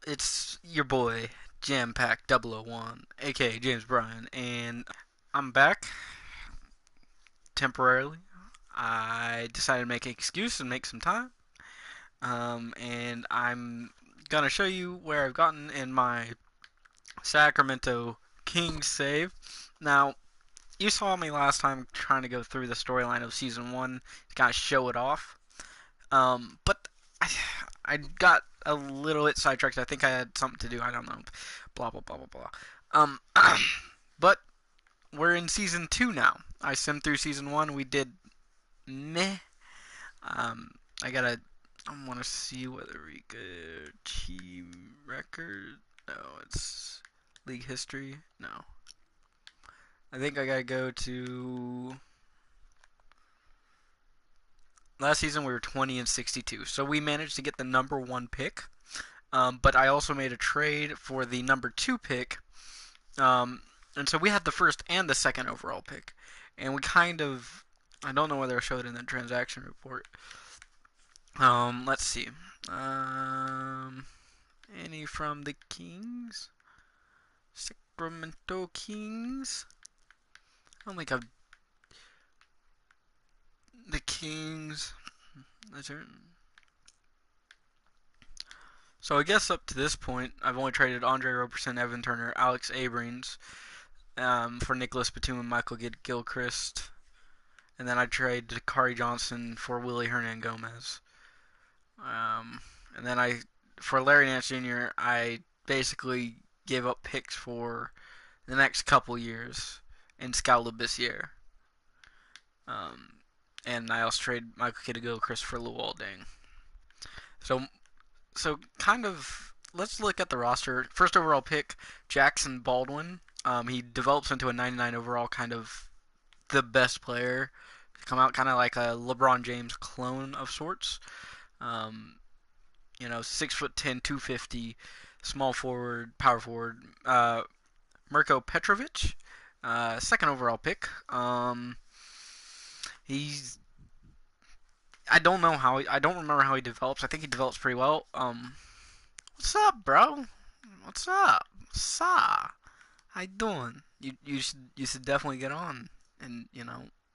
It's your boy, Jam Pack 001, aka James Bryan, and I'm back temporarily. I decided to make an excuse and make some time, and I'm gonna show you where I've gotten in my Sacramento Kings save. Now, you saw me last time trying to go through the storyline of season one to kind of show it off. But I got a little bit sidetracked. I think I had something to do. I don't know. Blah blah blah blah blah. Um, but we're in season two now. I simmed through season one. We did meh. Um, I gotta. I want to see whether we could team record. No, it's league history. No, I think I gotta go to last season. We were 20-62, so we managed to get the number one pick. But I also made a trade for the number two pick. And so we had the first and the second overall pick. And we kind of, I don't know whether I showed it in the transaction report. Let's see. Um, any from the Kings? Sacramento Kings? I don't think I've. The Kings. So I guess up to this point, I've only traded Andre Roberson, Evan Turner, Alex Abrines, for Nicholas Batum and Michael Gilchrist. And then I traded Kari Johnson for Willie Hernan Gomez. And then for Larry Nance Jr., I basically gave up picks for the next couple years in Scal Labissiere. Um, and I also traded Michael Gilchrist for Luol Deng. So, so kind of, let's look at the roster. First overall pick, Jackson Baldwin. He develops into a 99 overall, kind of the best player. Come out kind of like a LeBron James clone of sorts. Um, 6'10", 250, small forward, power forward. Mirko Petrovic, second overall pick. He's I don't remember how he develops. I think he develops pretty well. What's up, bro? What's up? Sa? How you doing? You should definitely get on and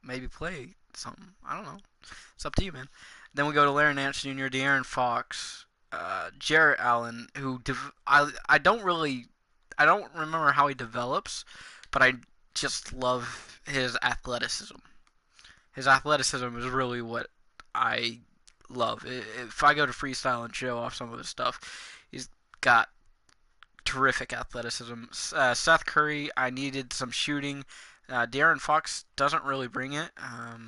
maybe play something. I don't know. It's up to you, man. Then we go to Larry Nance Jr., De'Aaron Fox, Jarrett Allen, who I don't remember how he develops, but I just love his athleticism. His athleticism is really what I love. If I go to freestyle and show off some of his stuff, he's got terrific athleticism. Seth Curry, I needed some shooting. De'Aaron Fox doesn't really bring it. Let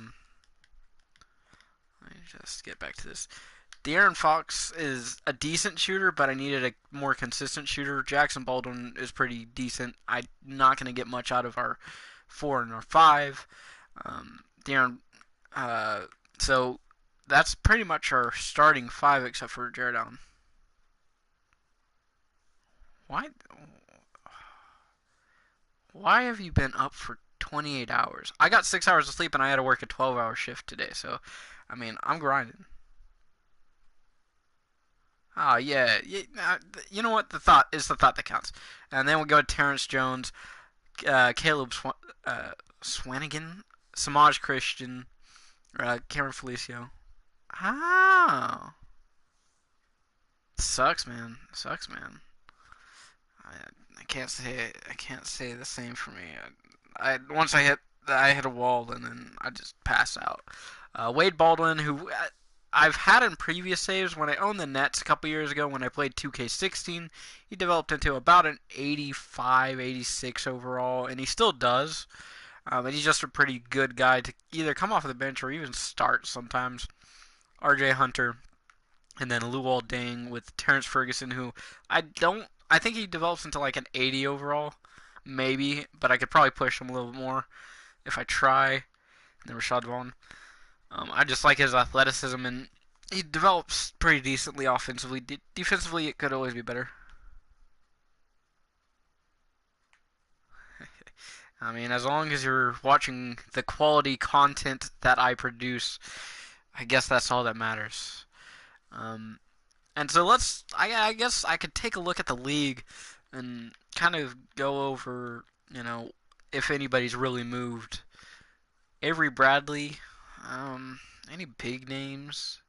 me just get back to this. De'Aaron Fox is a decent shooter, but I needed a more consistent shooter. Jackson Baldwin is pretty decent. I'm not going to get much out of our 4 and our 5. De'Aaron, uh, so that's pretty much our starting 5 except for Jared Allen. Why? Why have you been up for 28 hours? I got 6 hours of sleep and I had to work a 12-hour shift today, so I mean, I'm grinding. Oh yeah, you know what? The thought is the thought that counts. And then we go to Terrence Jones, Caleb Swanigan, Samaj Christian, Cameron Felicio. Oh, sucks, man. Sucks, man. I, I can't say the same for me. Once I hit a wall and then I just pass out. Wade Baldwin, who I've had in previous saves when I owned the Nets a couple years ago when I played 2K16, he developed into about an 85, 86 overall, and he still does. And he's just a pretty good guy to either come off the bench or even start sometimes. RJ Hunter, and then Luol Deng with Terrence Ferguson, who I think he develops into like an 80 overall, maybe, but I could probably push him a little bit more if I try. And then Rashad Vaughn. I just like his athleticism, and he develops pretty decently offensively. Defensively, it could always be better. I mean, as long as you're watching the quality content that I produce, I guess that's all that matters. Um, And so I guess I could take a look at the league and kind of go over, if anybody's really moved. Avery Bradley, any big names?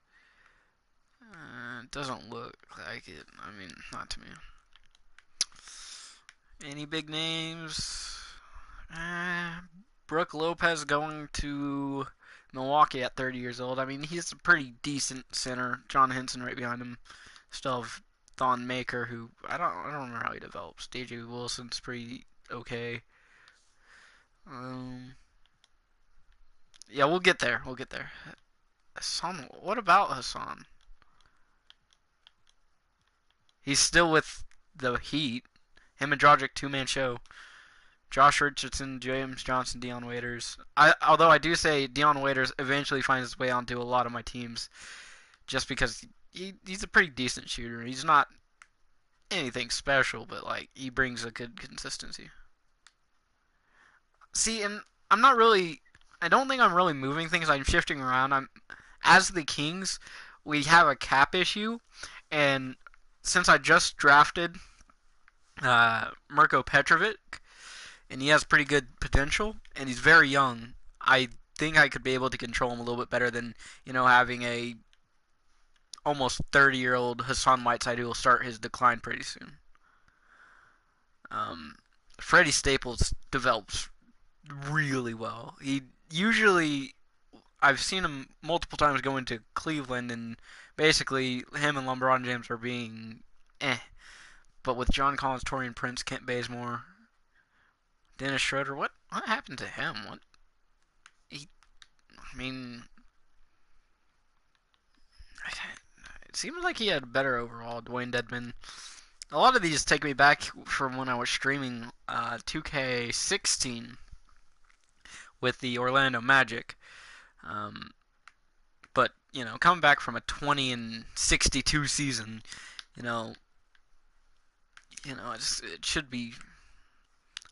It doesn't look like it. I mean, not to me. Any big names? Brooke Lopez going to Milwaukee at 30 years old. I mean, he's a pretty decent center. John Henson right behind him. Still have Thon Maker, who I don't remember how he develops. DJ Wilson's pretty okay. Um, yeah, we'll get there. We'll get there. Hassan, what about Hassan? He's still with the Heat. Him and Dragic two-man show. Josh Richardson, James Johnson, Dion Waiters. Although I do say Dion Waiters eventually finds his way onto a lot of my teams, just because he's a pretty decent shooter. He's not anything special, but like he brings a good consistency. See, and I'm not really. I don't think I'm really moving things. I'm shifting around. I'm as the Kings. We have a cap issue, and since I just drafted Mirko Petrovic, and he has pretty good potential, and he's very young. I think I could be able to control him a little bit better than having a almost 30-year-old Hassan Whiteside who will start his decline pretty soon. Freddie Staples develops really well. He usually I've seen him multiple times go into Cleveland, and basically him and LeBron James are being But with John Collins, Torian Prince, Kent Bazemore, Dennis Schroeder, what happened to him? I mean, it seems like he had better overall. Dwayne Dedman. A lot of these take me back from when I was streaming 2K16 with the Orlando Magic. But coming back from a 20-62 season, it should be.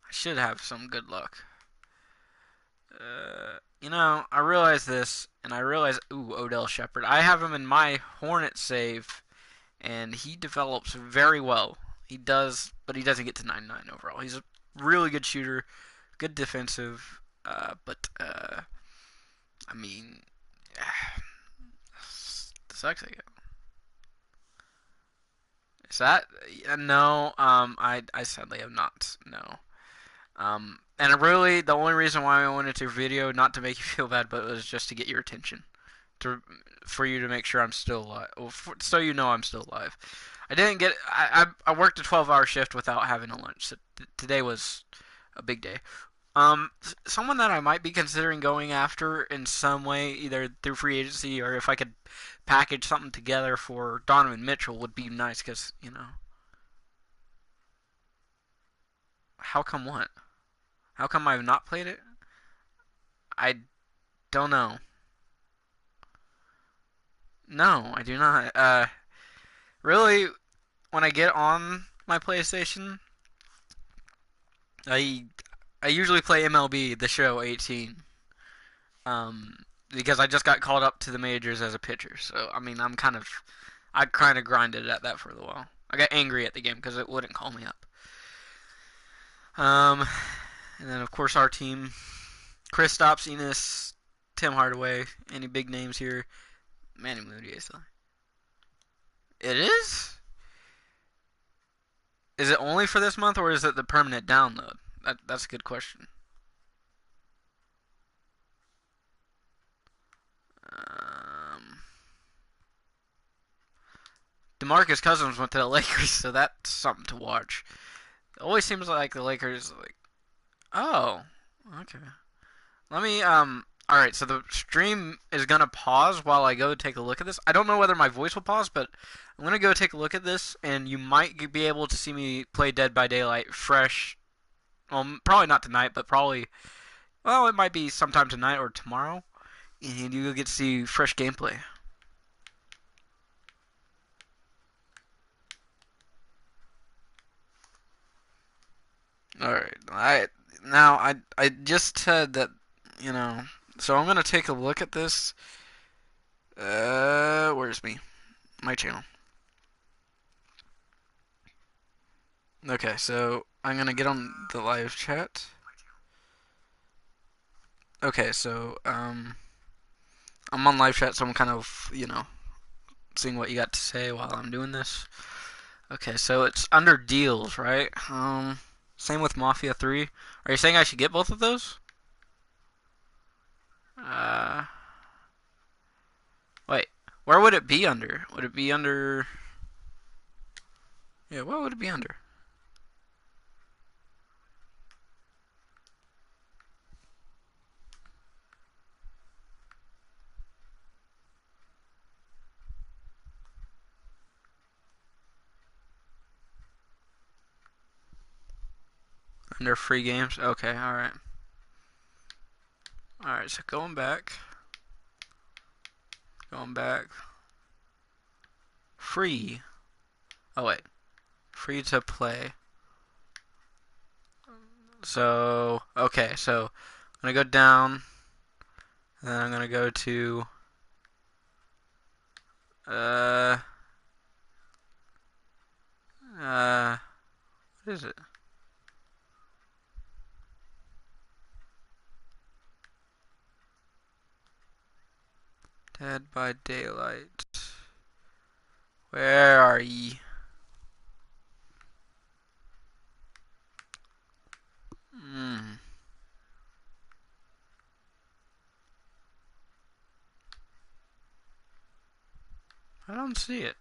I should have some good luck. I realize this, and I realize, Odell Shepard. I have him in my Hornet save, and he develops very well. He does, but he doesn't get to 99 overall. He's a really good shooter, good defensive, but I mean, sucks. I guess. Is that no? I sadly have not. No. And really, the only reason why I wanted to video, not to make you feel bad, but it was just to get your attention, for you to make sure I'm still alive, so I'm still alive. I didn't get. I worked a 12-hour shift without having a lunch. So today was a big day. Someone that I might be considering going after in some way, either through free agency or if I could package something together for Donovan Mitchell, would be nice, because How come what? How come I've not played it? I don't know. No, I do not. Really, when I get on my PlayStation, I I usually play MLB The Show 18. Because I just got called up to the majors as a pitcher. So I mean, I kind of grinded at that for a while. I got angry at the game because it wouldn't call me up. Um, and then of course our team: Kristaps, Enos, Tim Hardaway. Any big names here? Manny Moody, still. It is. Is it only for this month, or is it the permanent download? That's a good question. Um, DeMarcus Cousins went to the Lakers, so that's something to watch. It always seems like the Lakers, like, oh, okay. Let me All right, so the stream is gonna pause while I go take a look at this. I don't know whether my voice will pause, but I'm gonna go take a look at this, and you might be able to see me play Dead by Daylight fresh. Well, probably not tonight, but probably, well, it might be sometime tonight or tomorrow, and you'll get to see fresh gameplay. All right, I just said that, you know. So I'm gonna take a look at this. Where's me? My channel. Okay, so I'm gonna get on the live chat. Okay, so I'm on live chat, so I'm kind of seeing what you got to say while I'm doing this. Okay, so it's under deals, right? Same with Mafia 3. Are you saying I should get both of those? Uh, Wait, where would it be under? Would it be under? Yeah, what would it be under? Under free games? Okay, alright. Alright, so going back. Going back. Free. Oh, wait. Free to play. So, okay, so I'm gonna go down. And then I'm gonna go to. Uh. Uh. What is it? Dead by Daylight. Where are ye? Hmm. I don't see it.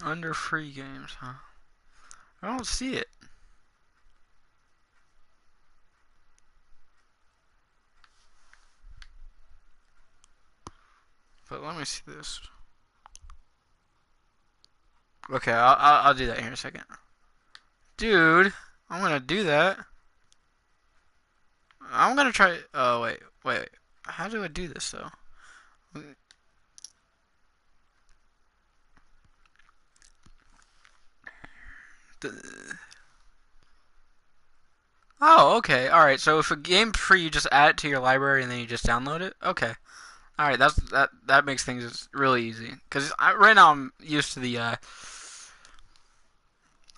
Under free games, huh? I don't see it. But let me see this. Okay, I'll do that here in a second. Dude, I'm gonna do that. I'm gonna try. Oh wait. How do I do this though? Oh, okay. All right. So if a game's free, you just add it to your library and then you just download it. Okay. All right. That makes things really easy. Cause right now I'm used to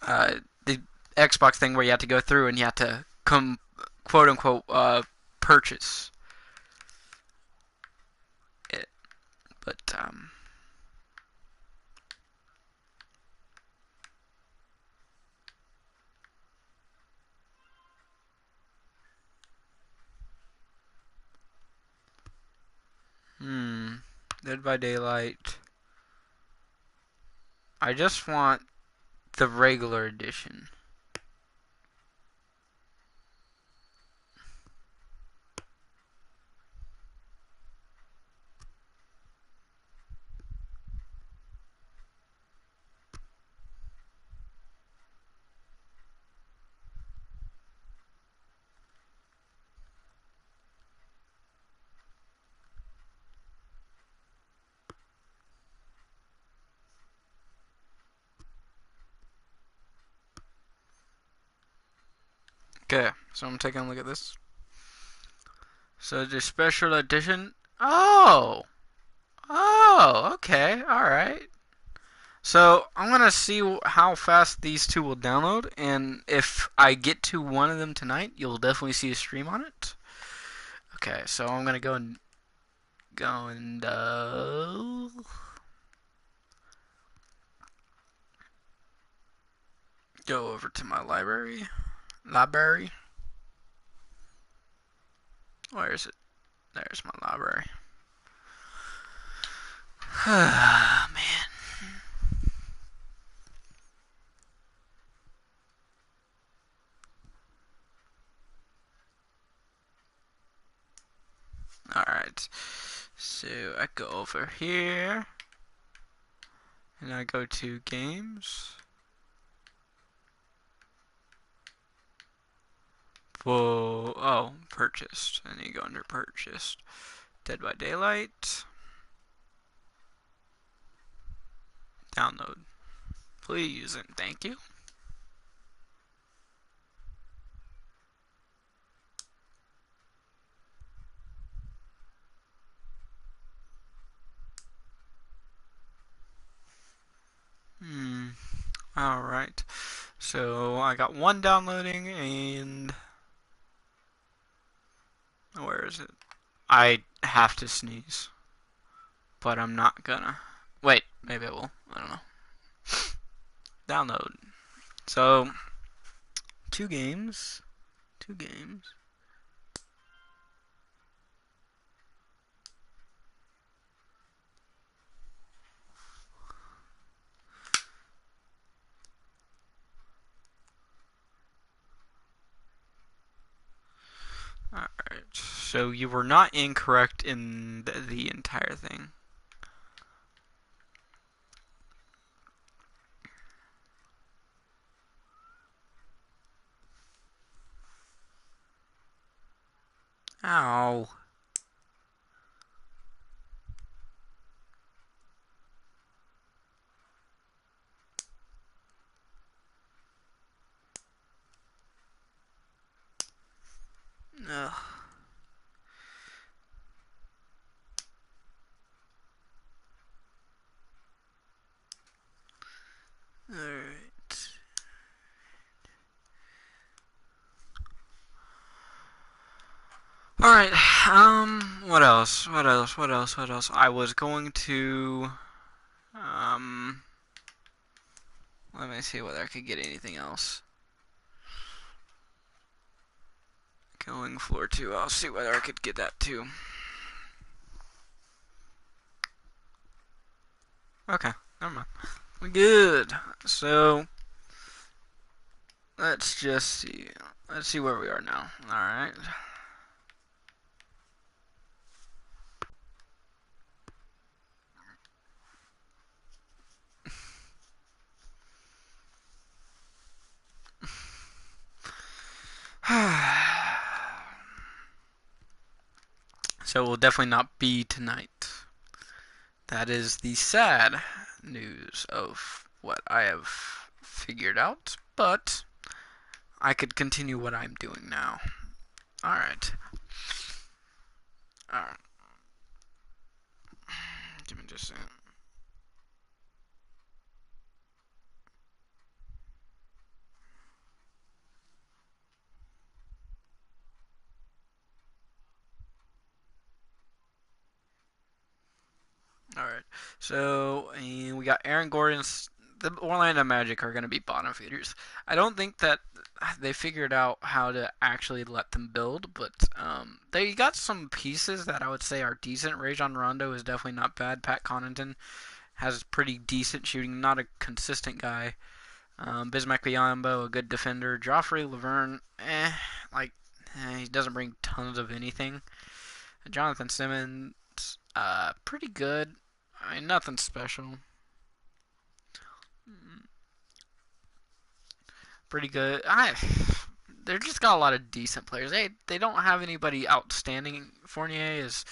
uh, the Xbox thing where you have to go through and you have to come quote unquote purchase it. But hmm, Dead by Daylight. I just want the regular edition. Okay, so I'm taking a look at this. So the special edition. Oh, okay, all right. So I'm gonna see how fast these two will download, and if I get to one of them tonight, you'll definitely see a stream on it. Okay, so I'm gonna go over to my library. Library. Where is it? There's my library. Man. Alright. So I go over here. And I go to games. Whoa. Oh, purchased. And you go under purchased. Dead by Daylight. Download. Please and thank you. Alright. So I got one downloading and where is it? I have to sneeze. But I'm not gonna. Wait, maybe I will. I don't know. Download. So, two games. Two games. Alright. So you were not incorrect in the entire thing. Ow. Ugh. Alright. Alright, what else? What else? What else? What else? I was going to, let me see whether I could get anything else. Going floor 2, I'll see whether I could get that too. Okay, never mind. We good. So, let's just see. Let's see where we are now. Alright. So it will definitely not be tonight. That is the sad news of what I have figured out, but I could continue what I'm doing now. Alright. Alright. Give me just a second. Alright. So, we got Aaron Gordon's. The Orlando Magic are going to be bottom feeders. I don't think that they figured out how to actually let them build, but they got some pieces that I would say are decent. Rajon Rondo is definitely not bad. Pat Connaughton has pretty decent shooting, not a consistent guy. Bismack Biyombo, a good defender. Joffrey Laverne, he doesn't bring tons of anything. Jonathan Simmons, pretty good. I mean, nothing special. Pretty good. They're just got a lot of decent players. They don't have anybody outstanding. Fournier is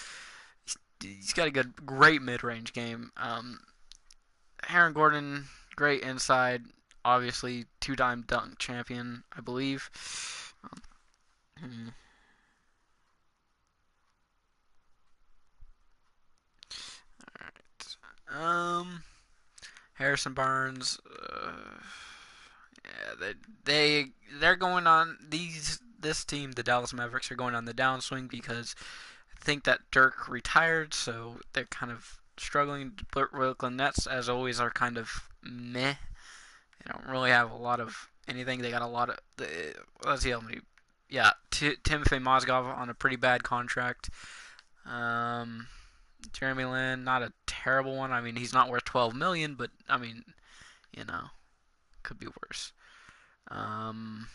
he's got a great mid range game. Aaron Gordon, great inside. Obviously, two-time dunk champion, I believe. Um, Harrison Barnes. Yeah, they're going on this team. The Dallas Mavericks are going on the downswing because I think that Dirk retired, so they're kind of struggling. Brooklyn Nets, as always, are kind of meh. They don't really have a lot of anything. They got a lot of. Let's see how many. Yeah, Timothy Mozgov on a pretty bad contract. Um, Jeremy Lin, not a terrible one. I mean, he's not worth 12 million, but I mean, you know, could be worse. Um,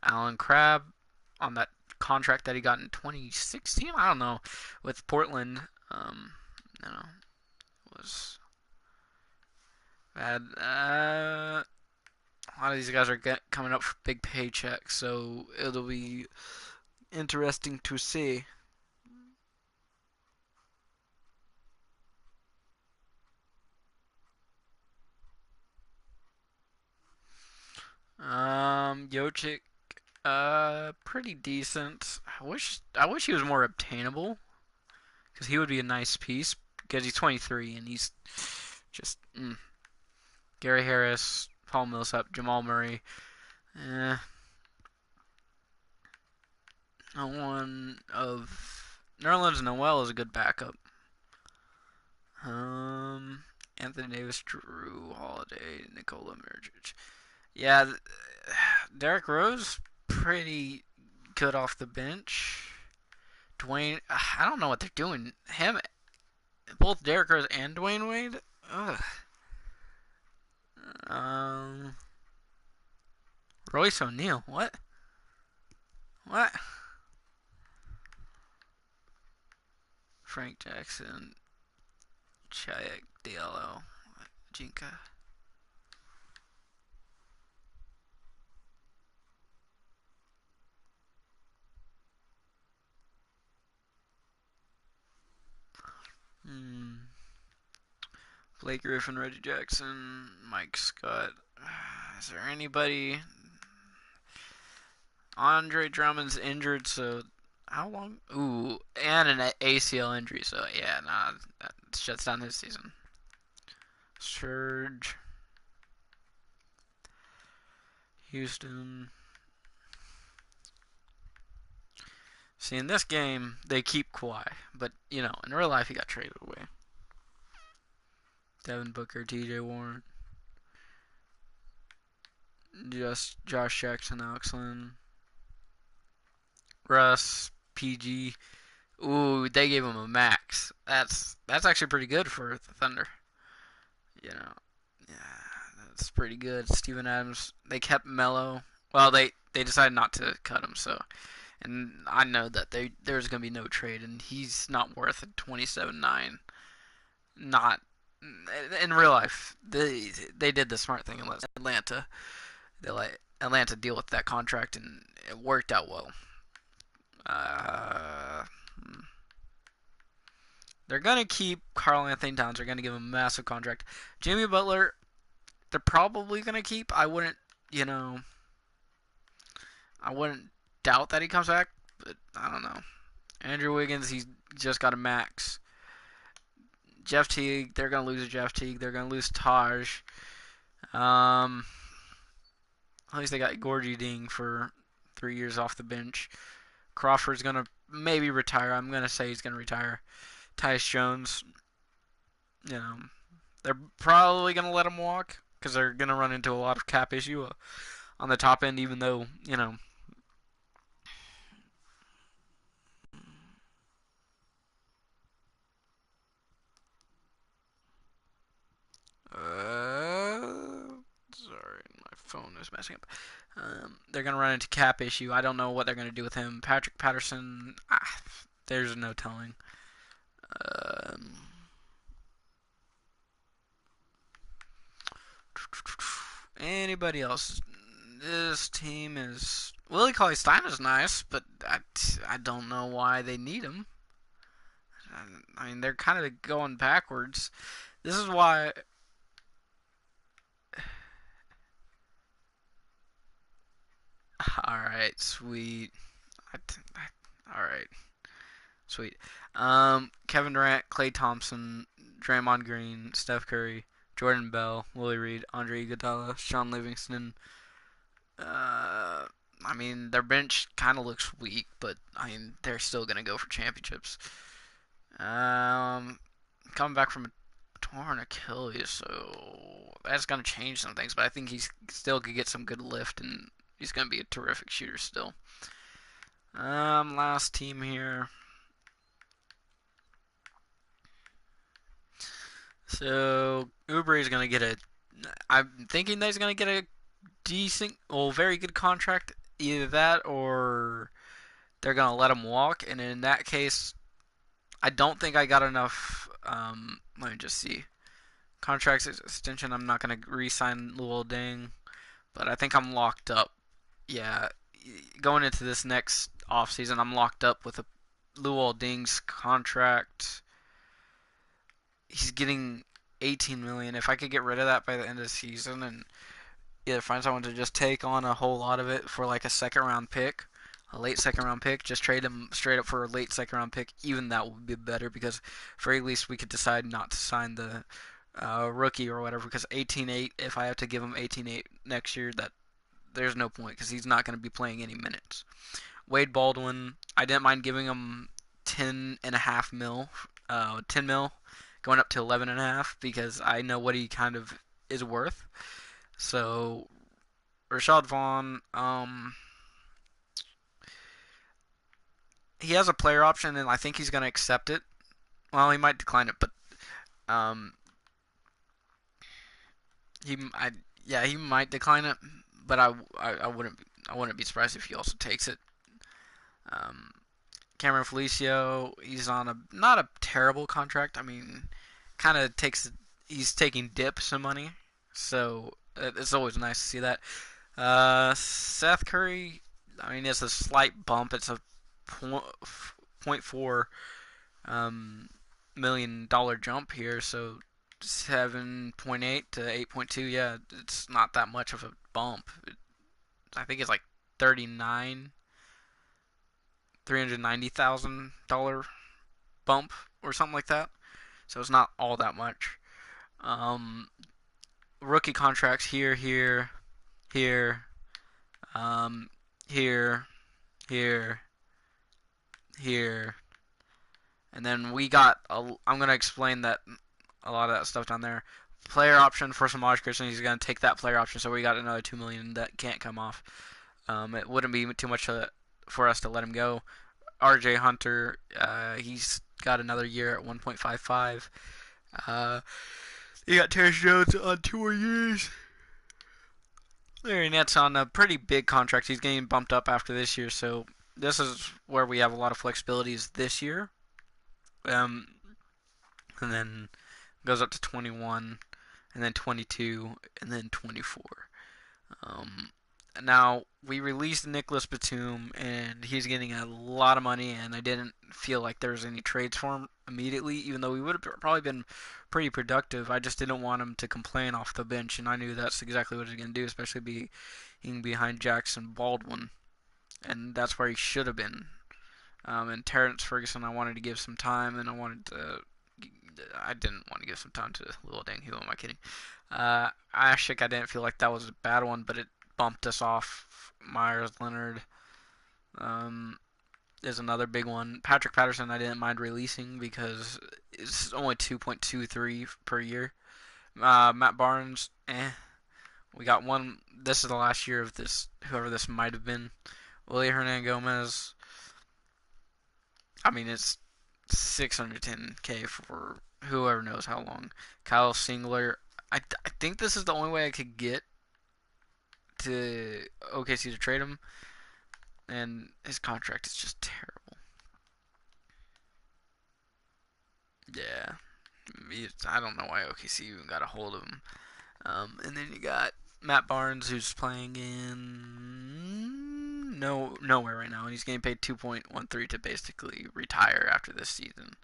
Alan Crabb on that contract that he got in 2016. I don't know with Portland. You know, was bad. A lot of these guys are coming up for big paychecks, so it'll be interesting to see. Jokic, pretty decent. I wish he was more obtainable because he would be a nice piece because he's 23 and he's just Gary Harris, Paul Millsap, Jamal Murray. Eh, no one of Nerlens Noel is a good backup. Anthony Davis, Drew Holiday, Nikola Mirotic. Yeah, Derrick Rose pretty good off the bench. Dwayne, I don't know what they're doing. Both Derrick Rose and Dwayne Wade. Ugh. Um, Royce O'Neal. What? What? Frank Jackson, Chayak Diallo, Jinka. Hmm. Blake Griffin, Reggie Jackson, Mike Scott. Is there anybody? Andre Drummond's injured, so how long? Ooh, and an ACL injury, so yeah, nah, that shuts down his season. Surge, Houston. See, in this game, they keep Kawhi, but, in real life, he got traded away. Devin Booker, TJ Warren, just Josh Jackson, Alex Lynn, Russ, PG. Ooh, they gave him a max. That's actually pretty good for the Thunder. You know, yeah, that's pretty good. Steven Adams. They kept Melo. Well, they decided not to cut him. So, and I know that there's gonna be no trade, and he's not worth a 27-9. Not in real life. They did the smart thing and let Atlanta. They let Atlanta deal with that contract, and it worked out well. Uh, they're gonna keep Karl Anthony Towns. They're gonna give him a massive contract. Jimmy Butler, they're probably gonna keep. I wouldn't doubt that he comes back, but I don't know. Andrew Wiggins, he's just got a max. Jeff Teague, they're gonna lose Jeff Teague. They're gonna lose Taj. At least they got Gorgie Ding for 3 years off the bench. Crawford's gonna maybe retire. I'm gonna say he's gonna retire. Tyus Jones, they're probably gonna let him walk because they're gonna run into a lot of cap issue on the top end. Even though sorry, my phone is messing up. They're gonna run into cap issue. I don't know what they're gonna do with him. Patrick Patterson, there's no telling. Um, Anybody else? This team is Willie Cauley Stein is nice, but I don't know why they need him. I mean, they're kind of going backwards. This is why. All right, sweet. All right, sweet. Kevin Durant, Klay Thompson, Draymond Green, Steph Curry, Jordan Bell, Willie Reed, Andre Iguodala, Sean Livingston. I mean, their bench kind of looks weak, but I mean, they're still gonna go for championships. Um, Coming back from a torn Achilles, so that's gonna change some things. But I think he's still could get some good lift, and he's gonna be a terrific shooter still. Last team here. So Oubre is gonna get a. I'm thinking that he's gonna get a decent, well, very good contract. Either that or they're gonna let him walk. And in that case, I don't think I got enough. Let me just see. Contract extension. I'm not gonna re-sign Luol Deng, but I think I'm locked up. Yeah, going into this next offseason, I'm locked up with a Luol Deng's contract. He's getting 18 million. If I could get rid of that by the end of the season, and either find someone to just take on a whole lot of it for like a second round pick, a late second round pick. Just trade him straight up for a late second round pick. Even that would be better because for at least we could decide not to sign the rookie or whatever. Because 18-8, if I have to give him 18-8 next year, that there's no point because he's not going to be playing any minutes. Wade Baldwin, I didn't mind giving him 10.5 mil, 10 mil, going up to 11.5 because I know what he kind of is worth. So Rashad Vaughn, he has a player option, and I think he's going to accept it. Well, he might decline it, but um, he, I, yeah, he might decline it. But I wouldn't be surprised if he also takes it. Um, Cameron Felicio, he's on a not a terrible contract. I mean, kind of takes he's taking dips in money, so it's always nice to see that. Seth Curry, I mean, it's a slight bump. It's a point four $1 million jump here, so 7.8 to 8.2. Yeah, it's not that much of a bump. I think it's like 390,000 bump or something like that. So it's not all that much. Um, Rookie contracts here, um, here, here, here, and then we got. I'm gonna explain that a lot of that stuff down there. Player option for Samaj Christian. He's gonna take that player option, so we got another 2 million that can't come off. It wouldn't be too much for us to let him go. R.J. Hunter, he's got another year at 1.55. You got Terrence Jones on 2 more years. Larry Nance on a pretty big contract. He's getting bumped up after this year, so this is where we have a lot of flexibilities this year. Um, and then goes up to 21, and then 22, and then 24. Um, Now we released Nicholas Batum, and he's getting a lot of money, and I didn't feel like there was any trades for him immediately, even though he would have probably been pretty productive. I just didn't want him to complain off the bench, and I knew that's exactly what he was going to do, especially being behind Jackson Baldwin, and that's where he should have been. And Terrence Ferguson, I wanted to give some time, and I didn't want to give some time to Lil Dang. Who am I kidding? Ashik, I didn't feel like that was a bad one, but it bumped us off. Myers Leonard um, is another big one. Patrick Patterson, I didn't mind releasing because it's only 2.23 per year. Matt Barnes, we got one. This is the last year of this. Whoever this might have been. Willie Hernan Gomez. I mean, it's 610K for whoever knows how long. Kyle Singler. I think this is the only way I could get to OKC to trade him, and his contract is just terrible. Yeah, I don't know why OKC even got a hold of him. And then you got Matt Barnes, who's playing in nowhere right now, and he's getting paid 2.13 to basically retire after this season.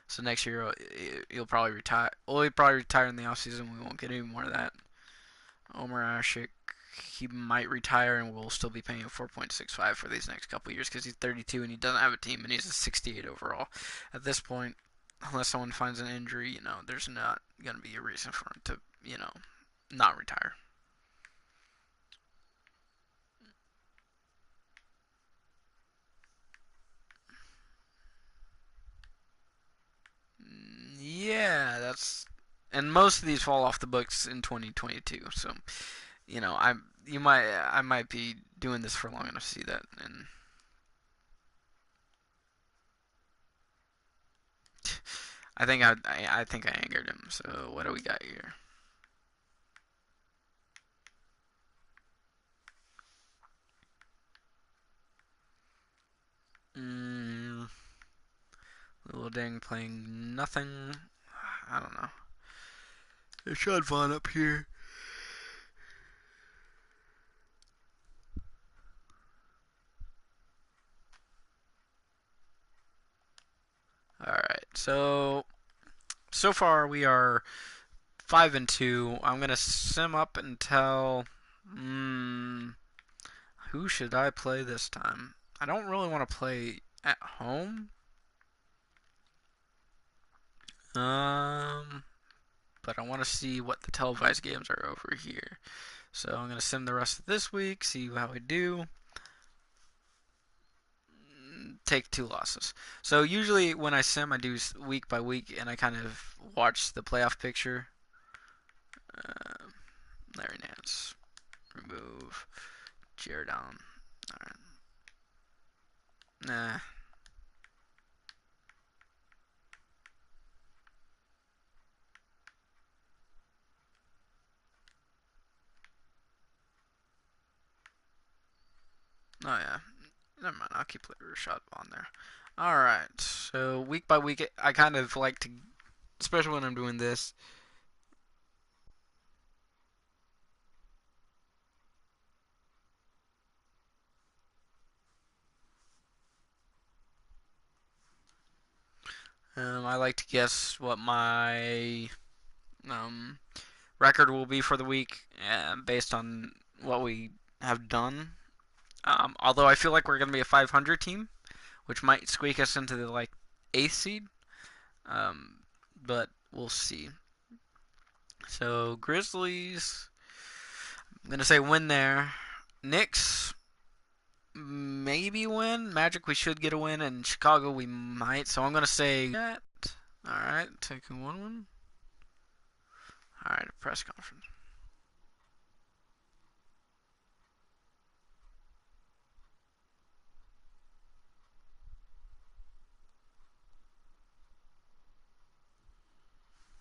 So next year he'll probably retire. Well, he'll probably retire in the offseason. We won't get any more of that. Omer Ashik, he might retire, and we'll still be paying him 4.65 for these next couple of years because he's 32 and he doesn't have a team, and he's a 68 overall. At this point, unless someone finds an injury, there's not going to be a reason for him to, not retire. Yeah, and most of these fall off the books in 2022. So, I might be doing this for long enough to see that. And I think I angered him. So what do we got here? Mm, Little Dang playing nothing. I don't know. There's Sean Vaughn up here. All right. So far we are 5-2. I'm gonna sim up until Hmm. Who should I play this time? I don't really want to play at home. Um, but I want to see what the televised games are over here. So I'm gonna sim the rest of this week, see how we do. Take 2 losses. So usually when I sim, I do week by week, and I kind of watch the playoff picture. Uh, Larry Nance, remove Jared Allen. All right. Nah. Oh yeah. Never mind. I'll keep Rashad on there. All right. So week by week, I kind of like to, especially when I'm doing this. I like to guess what my um, record will be for the week based on what we have done. Although I feel like we're going to be a 500 team, which might squeak us into the like 8th seed. Um, but we'll see. So Grizzlies, I'm going to say win there. Knicks, maybe win. Magic, we should get a win. And Chicago, we might. So I'm going to say that. All right, taking 1-1. All right, a press conference.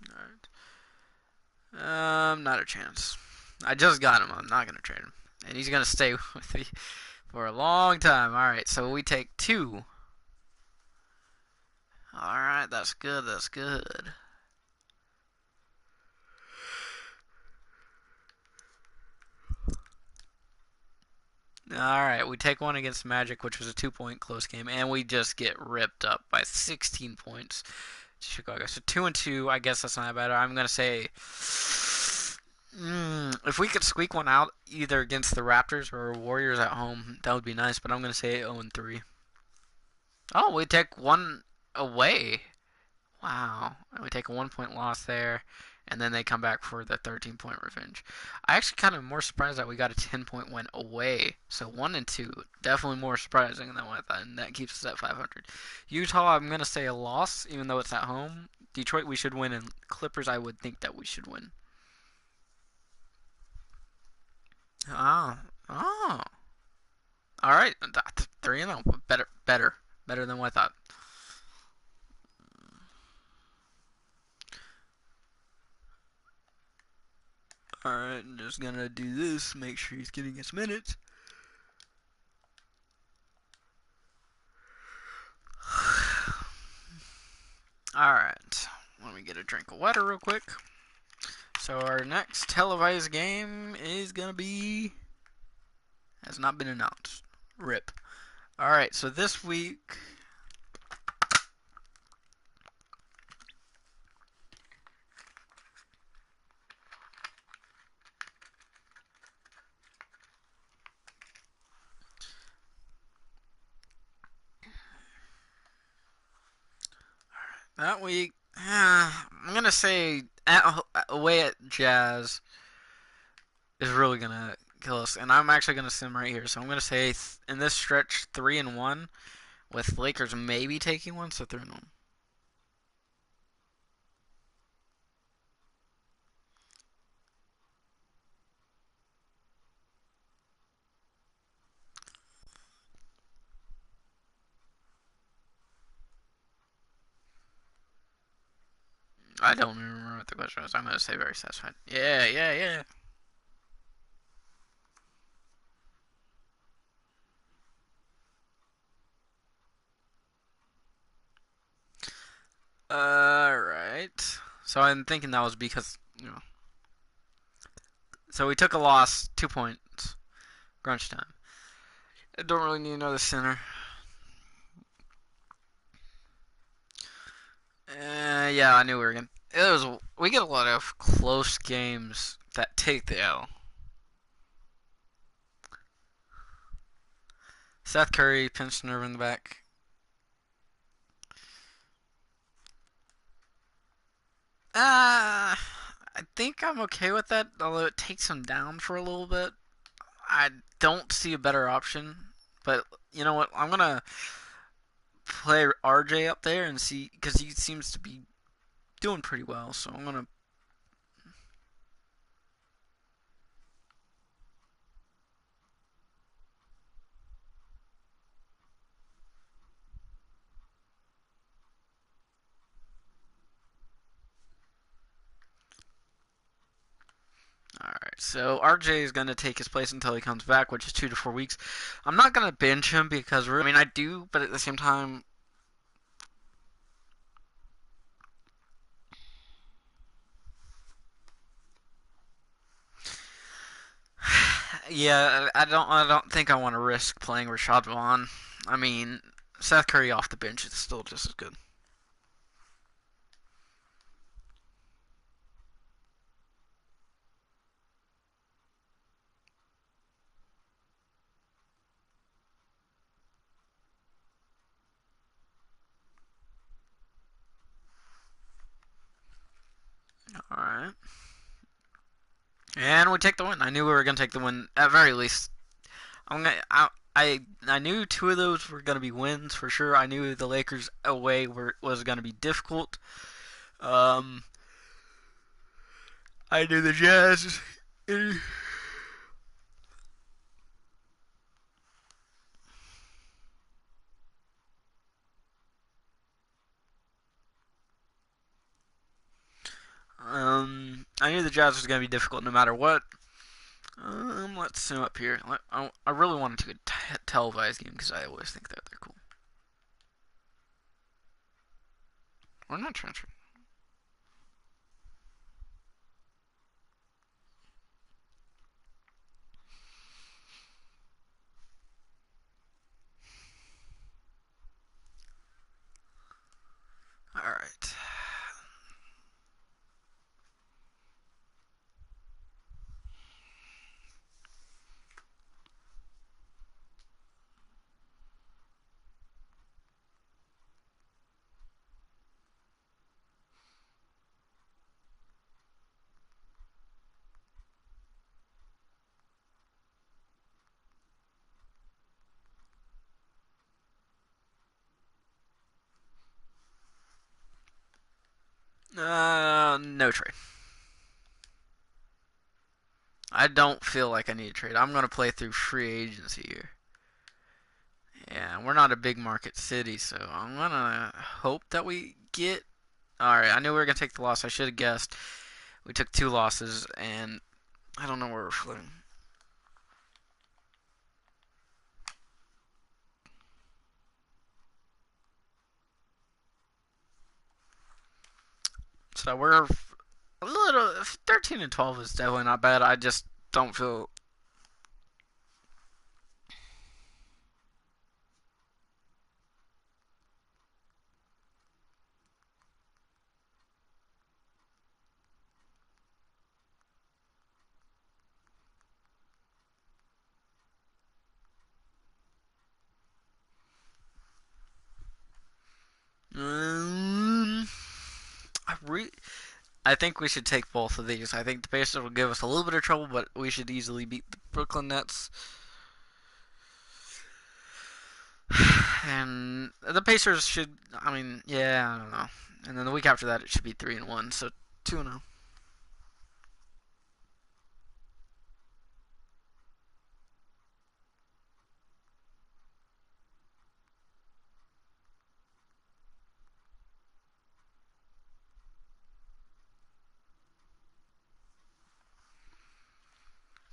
All right. Not a chance. I just got him. I'm not going to trade him. And he's going to stay with me for a long time. All right, so we take 2. All right, that's good. That's good. All right, we take 1 against Magic, which was a 2-point close game, and we just get ripped up by 16 points to Chicago. So 2-2. I guess that's not bad. I'm gonna say, if we could squeak one out either against the Raptors or Warriors at home, that would be nice. But I'm gonna say 0-3. Oh, we take 1 away. Wow. We take a 1-point loss there, and then they come back for the 13-point revenge. I actually kind of more surprised that we got a 10-point win away. So 1-2, definitely more surprising than what I thought, and that keeps us at 500. Utah, I'm gonna say a loss, even though it's at home. Detroit, we should win, and Clippers, I would think that we should win. Oh, oh, all right, 3-0, better than what I thought. Alright, I'm just gonna do this, make sure he's getting his minutes. Alright, let me get a drink of water real quick. So our next televised game is gonna be, has not been announced. RIP. Alright, so this week, that week, I'm gonna say away at Jazz is really gonna kill us, and I'm actually gonna sim right here. So I'm gonna say in this stretch 3-1, with Lakers maybe taking one, so 3-1. I don't even remember what the question was. I'm gonna say very satisfied. Yeah, yeah, yeah. Alright. So I'm thinking that was because, So we took a loss, 2 points. Crunch time. I don't really need another center. Yeah, I knew we were gonna. We get a lot of close games that take the L. Seth Curry pinched nerve in the back. I think I'm okay with that, although it takes him down for a little bit. I don't see a better option, but you know what? I'm gonna play RJ up there and see because he seems to be doing pretty well. So I'm gonna. All right, so RJ is gonna take his place until he comes back, which is 2 to 4 weeks. I'm not gonna bench him because I mean I do, but at the same time, yeah, I don't think I want to risk playing Rashad Vaughn. I mean, Seth Curry off the bench is still just as good. All right, and we take the win. I knew we were gonna take the win at very least. I'm gonna. I knew two of those were gonna be wins for sure. I knew the Lakers away was gonna be difficult. Um, I knew the Jazz. I knew the Jazz was gonna be difficult no matter what. Let's zoom up here. I really wanted to televise game because I always think that they're cool. We're not transferring. All right. No trade. I don't feel like I need a trade. I'm gonna play through free agency here. Yeah, we're not a big market city, so I'm gonna hope that we get. All right, I knew we were gonna take the loss. I should have guessed. We took two losses, and I don't know where we're floating. So we're a little 13 and 12 is definitely not bad. I just don't feel. Um, I re- I think we should take both of these. I think the Pacers will give us a little bit of trouble, but we should easily beat the Brooklyn Nets. And the Pacers should. I mean, yeah, I don't know. And then the week after that, it should be 3-1. So 2-0.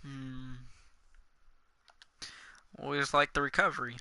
Hmm. Always like the recovery.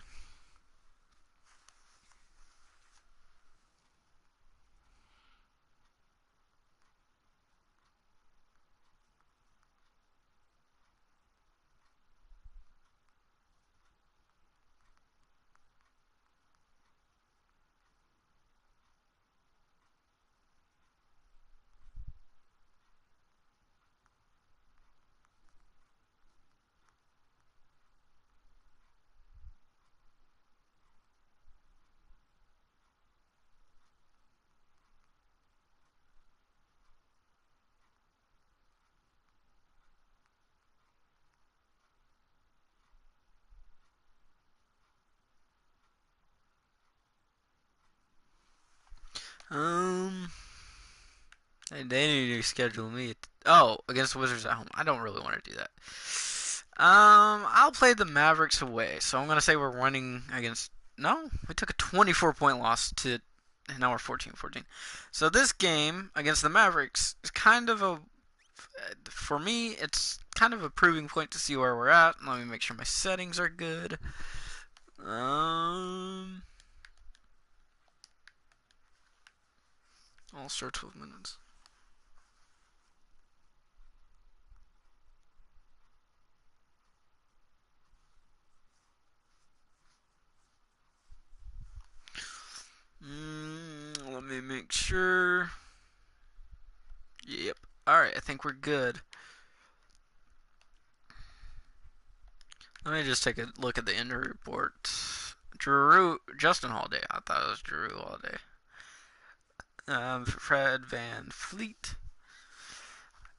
Um, they need to schedule me. Oh, against the Wizards at home. I don't really want to do that. I'll play the Mavericks away. So I'm gonna say we're running against. No, we took a 24-point loss to. And now we're 14-14. So this game against the Mavericks is kind of a. For me, it's kind of a proving point to see where we're at. Let me make sure my settings are good. All start 12 minutes. Let me make sure. Yep. Alright, I think we're good. Let me just take a look at the injury report. Justin Holiday. I thought it was Drew Holiday. Fred Van Fleet.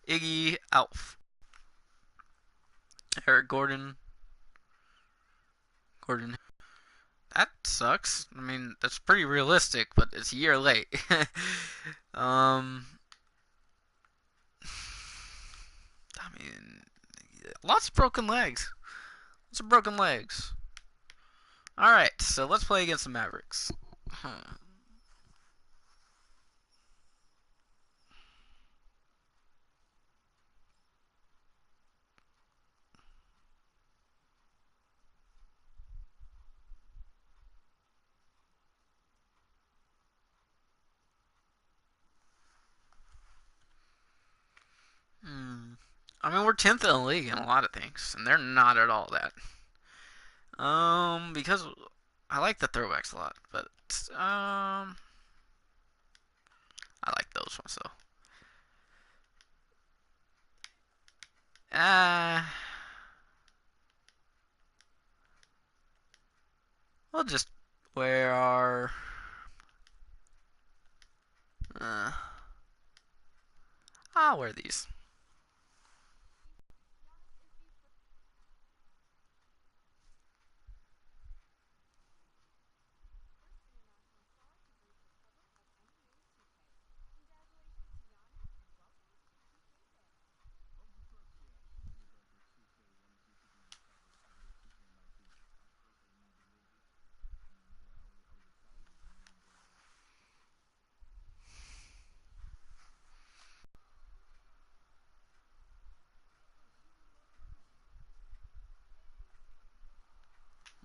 Iggy Alf. Eric Gordon. That sucks. I mean, that's pretty realistic, but it's a year late. um, I mean, lots of broken legs. Lots of broken legs. All right, so let's play against the Mavericks. Huh. Hmm. I mean, we're 10th in the league in a lot of things, and they're not at all that. Because I like the throwbacks a lot, but I like those ones though. Uh, we'll just wear our. Uh, I'll wear these.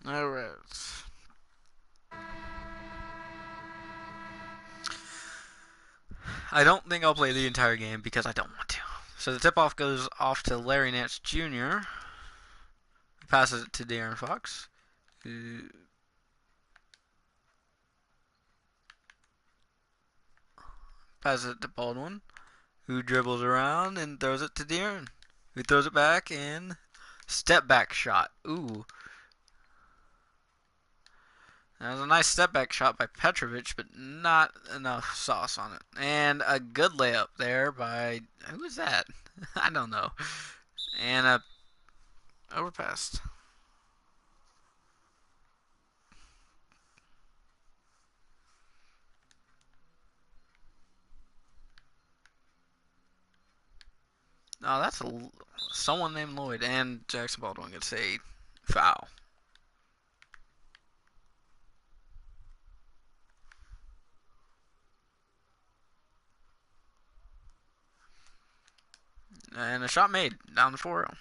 All right. I don't think I'll play the entire game because I don't want to. So the tip-off goes off to Larry Nance Jr. He passes it to De'Aaron Fox. Who passes it to Baldwin, who dribbles around and throws it to De'Aaron, who throws it back and step back shot. Ooh, that was a nice step back shot by Petrovic, but not enough sauce on it. And a good layup there by who was that? I don't know. And a overpass. No, that's someone named Lloyd, and Jackson Baldwin gets a foul. And a shot made down the 4-0.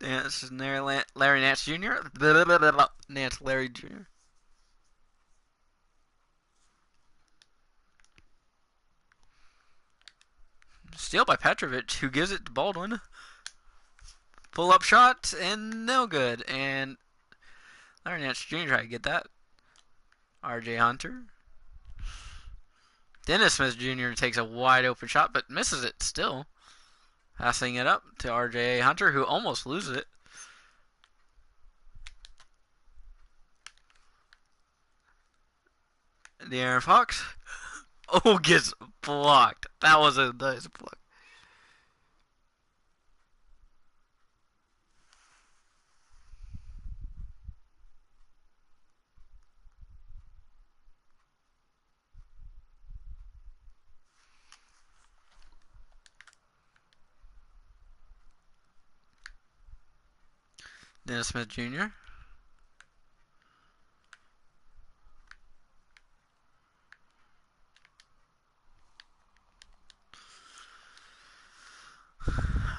And this is Larry Nance Jr. Nance Larry Jr. Steal by Petrovic, who gives it to Baldwin. Pull up shot, and no good. And Larry Nance Jr. tried to get that. RJ Hunter. Dennis Smith Jr. takes a wide open shot, but misses it still. Passing it up to RJ Hunter, who almost loses it. De'Aaron Fox. Oh, gets blocked. That was a nice block. Dennis Smith Jr.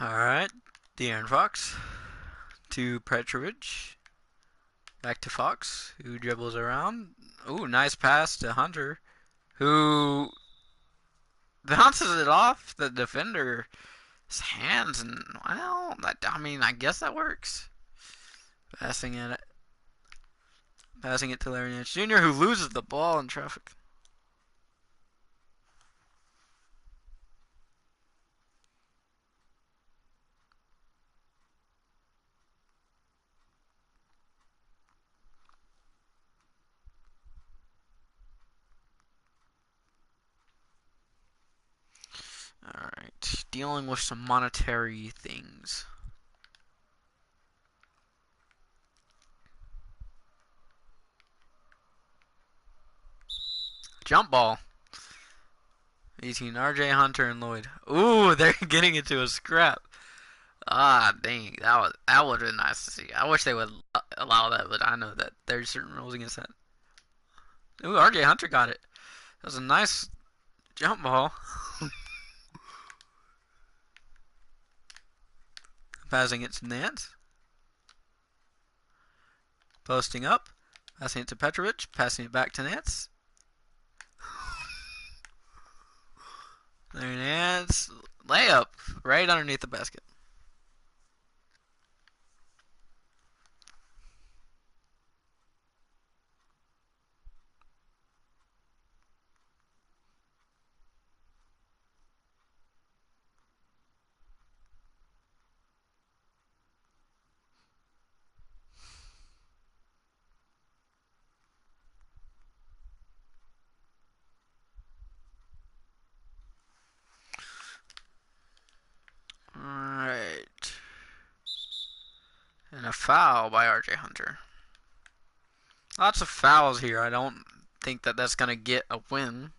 Alright. De'Aaron Fox to Petrovic. Back to Fox, who dribbles around. Ooh, nice pass to Hunter, who bounces it off the defender's hands, and well, I mean, I guess that works. Passing it, passing it to Larry Nance Jr., who loses the ball in traffic. Alright, dealing with some monetary things. Jump ball. 18, RJ, Hunter, and Lloyd. Ooh, they're getting into a scrap. Ah, dang, that would have been nice to see. I wish they would allow that, but I know that there's certain rules against that. Ooh, RJ Hunter got it. That was a nice jump ball. Passing it to Nance. Posting up. Passing it to Petrovic. Passing it back to Nance. There, Nance. Layup. Right underneath the basket. Alright. And a foul by RJ Hunter. Lots of fouls here. I don't think that that's going to get a win.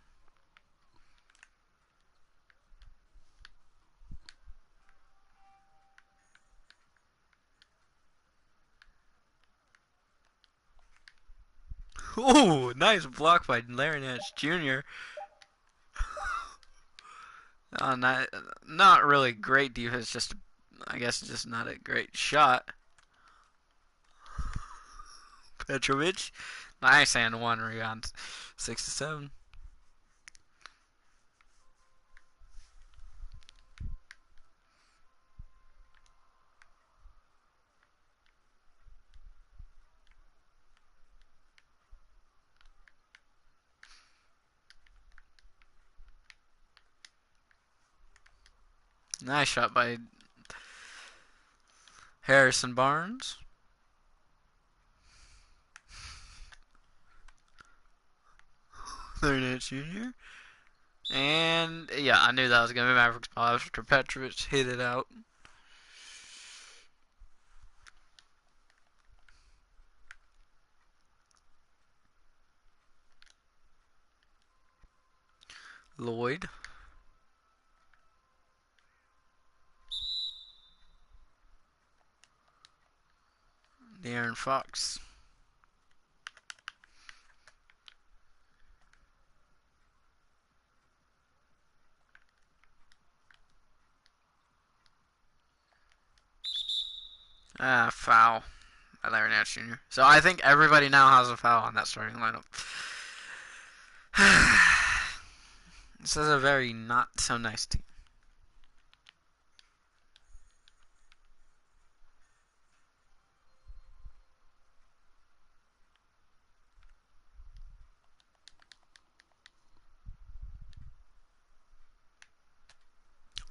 Ooh, nice block by Larry Nance Jr. Not really great defense, just I guess just not a great shot. Petrovic, nice and one rebound, 6 to 7. Nice shot by Harrison Barnes. Larry Nance Jr. And yeah, I knew that was gonna be Mavericks ball after Petrovic hit it out. Lloyd. De'Aaron Fox. Foul by Larry Nance Jr. So I think everybody now has a foul on that starting lineup. This is a very not so nice team.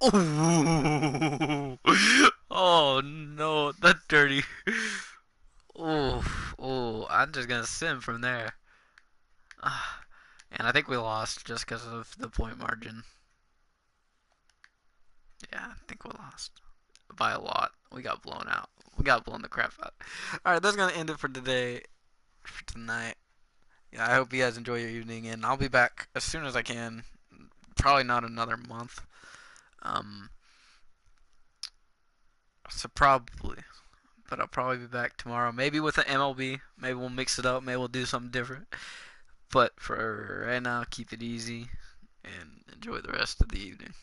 Oh, oh no, that's dirty. Oh, oh, I'm just gonna sim from there. And I think we lost just because of the point margin. Yeah, I think we lost by a lot. We got blown out. We got blown the crap out. All right, that's gonna end it for today, for tonight. Yeah, I hope you guys enjoy your evening, and I'll be back as soon as I can. Probably not another month. Um, so probably but I'll probably be back tomorrow. Maybe with an MLB. Maybe we'll mix it up. Maybe we'll do something different. But for right now, keep it easy and enjoy the rest of the evening.